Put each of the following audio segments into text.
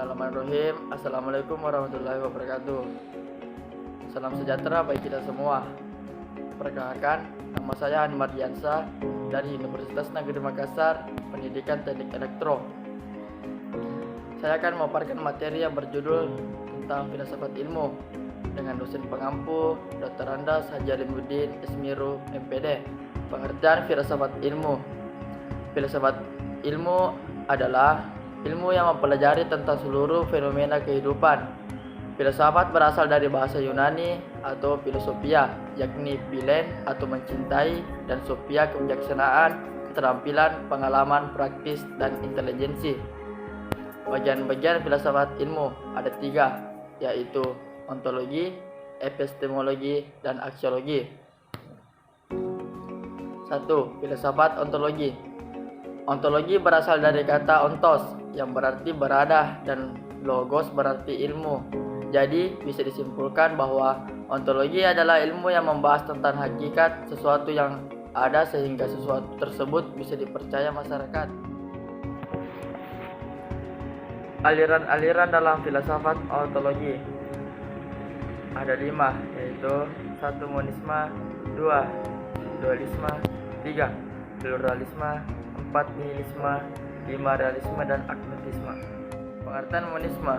Bismillahirrahmanirrahim. Assalamualaikum warahmatullahi wabarakatuh. Salam sejahtera bagi kita semua. Perkenalkan, nama saya Hani Mardiansa dari Universitas Negeri Makassar, Pendidikan Teknik Elektro. Saya akan memaparkan materi yang berjudul tentang filsafat ilmu dengan dosen pengampu Dr. Andas Hajarimuddin Ismiru, MPD. Pengertian filsafat ilmu. Filsafat ilmu adalah ilmu yang mempelajari tentang seluruh fenomena kehidupan. Filsafat berasal dari bahasa Yunani atau filosofia, yakni philen atau mencintai, dan sophia kebijaksanaan, keterampilan, pengalaman, praktis, dan intelijensi. Bagian-bagian filsafat ilmu ada 3, yaitu ontologi, epistemologi, dan aksiologi. 1. Filsafat ontologi. Ontologi berasal dari kata ontos yang berarti berada dan logos berarti ilmu. Jadi bisa disimpulkan bahwa ontologi adalah ilmu yang membahas tentang hakikat sesuatu yang ada sehingga sesuatu tersebut bisa dipercaya masyarakat. Aliran-aliran dalam filsafat ontologi ada 5, yaitu 1. Monisme, 2. Dualisme, 3. Pluralisme, 4. Nihilisme, 5. Realisme, dan agnostisme. Pengertian monisme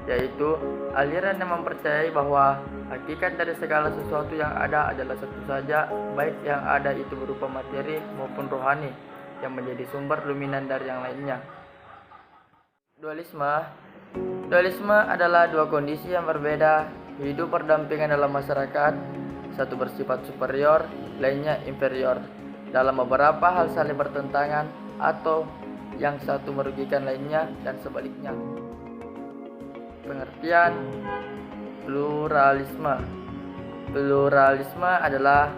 yaitu aliran yang mempercayai bahwa hakikat dari segala sesuatu yang ada adalah satu saja, baik yang ada itu berupa materi maupun rohani, yang menjadi sumber dominan dari yang lainnya. Dualisme adalah dua kondisi yang berbeda hidup berdampingan dalam masyarakat, satu bersifat superior, lainnya inferior. Dalam beberapa hal saling bertentangan atau yang satu merugikan lainnya dan sebaliknya. Pengertian pluralisme. Pluralisme adalah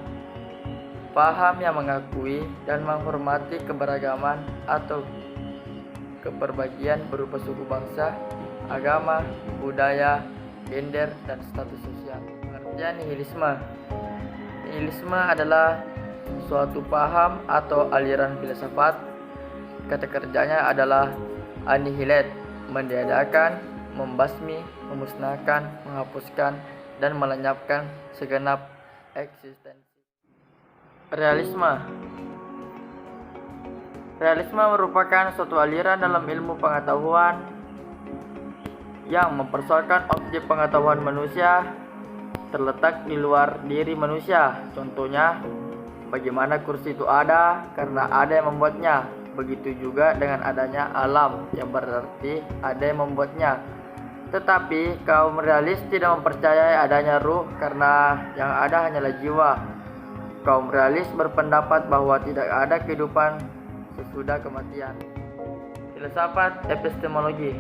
paham yang mengakui dan menghormati keberagaman atau keberbagian berupa suku bangsa, agama, budaya, gender, dan status sosial. Pengertian nihilisme. Nihilisme adalah suatu paham atau aliran filsafat. Kata kerjanya adalah annihilate, meniadakan, membasmi, memusnahkan, menghapuskan, dan melenyapkan segenap eksistensi. Realisme merupakan suatu aliran dalam ilmu pengetahuan yang mempersoalkan objek pengetahuan manusia terletak di luar diri manusia. Contohnya, bagaimana kursi itu ada karena ada yang membuatnya. Begitu juga dengan adanya alam, yang berarti ada yang membuatnya. Tetapi kaum realis tidak mempercayai adanya ruh karena yang ada hanyalah jiwa. Kaum realis berpendapat bahwa tidak ada kehidupan sesudah kematian. Filsafat epistemologi.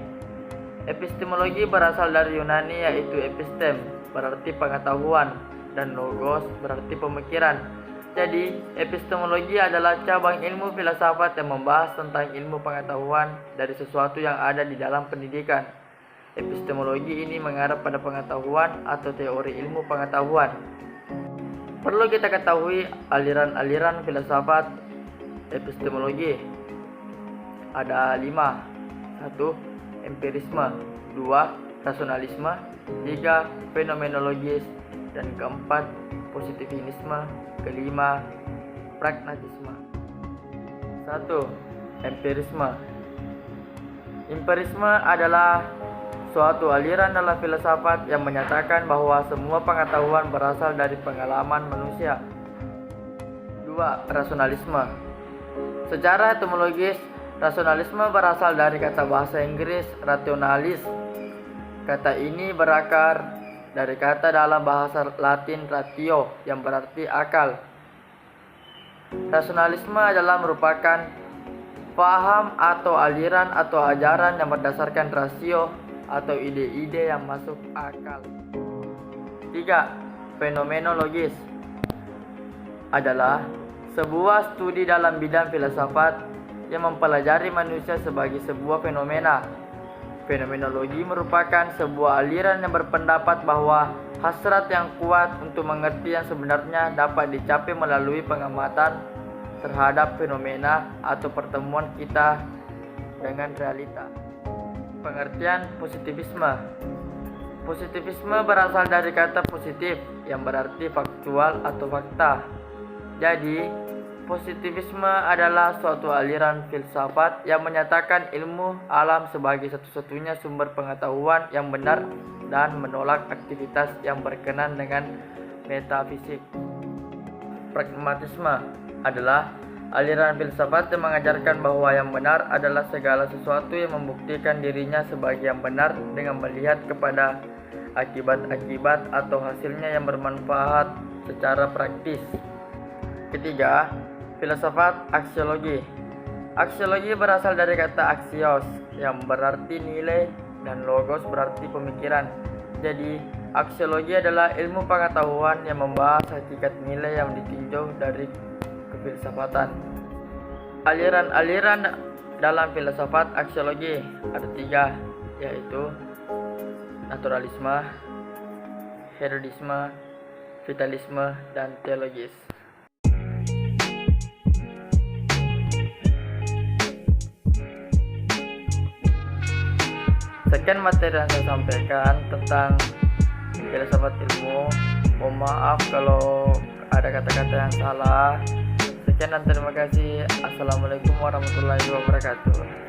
Epistemologi berasal dari Yunani yaitu epistem, berarti pengetahuan, dan logos berarti pemikiran. Jadi, epistemologi adalah cabang ilmu filsafat yang membahas tentang ilmu pengetahuan dari sesuatu yang ada di dalam pendidikan. Epistemologi ini mengarah pada pengetahuan atau teori ilmu pengetahuan. Perlu kita ketahui aliran-aliran filsafat epistemologi. Ada 5. 1. Empirisme, 2. Rasionalisme, 3. Fenomenologis, dan keempat positivisme, kelima pragmatisme. 1. Empirisme. Empirisme adalah suatu aliran dalam filsafat yang menyatakan bahwa semua pengetahuan berasal dari pengalaman manusia. 2. Rasionalisme. Secara etimologis, rasionalisme berasal dari kata bahasa Inggris rationalis. Kata ini berakar dari kata dalam bahasa Latin ratio yang berarti akal. Rasionalisme adalah merupakan paham atau aliran atau ajaran yang berdasarkan rasio atau ide-ide yang masuk akal. 3. Fenomenologis adalah sebuah studi dalam bidang filsafat yang mempelajari manusia sebagai sebuah fenomena. Fenomenologi merupakan sebuah aliran yang berpendapat bahwa hasrat yang kuat untuk mengerti yang sebenarnya dapat dicapai melalui pengamatan terhadap fenomena atau pertemuan kita dengan realita. Pengertian positivisme. Positivisme berasal dari kata positif yang berarti faktual atau fakta. Jadi, positivisme adalah suatu aliran filsafat yang menyatakan ilmu alam sebagai satu-satunya sumber pengetahuan yang benar dan menolak aktivitas yang berkenaan dengan metafisik. Pragmatisme adalah aliran filsafat yang mengajarkan bahwa yang benar adalah segala sesuatu yang membuktikan dirinya sebagai yang benar dengan melihat kepada akibat-akibat atau hasilnya yang bermanfaat secara praktis. Ketiga, filsafat aksiologi. Aksiologi berasal dari kata aksios yang berarti nilai dan logos berarti pemikiran. Jadi, aksiologi adalah ilmu pengetahuan yang membahas hakikat nilai yang ditinjau dari kefilsafatan. Aliran-aliran dalam filsafat aksiologi ada 3, yaitu naturalisme, hedoniisme, vitalisme, dan teologis. Sekian materi yang saya sampaikan tentang filsafat ilmu. Mohon maaf kalau ada kata-kata yang salah. Sekian dan terima kasih. Assalamualaikum warahmatullahi wabarakatuh.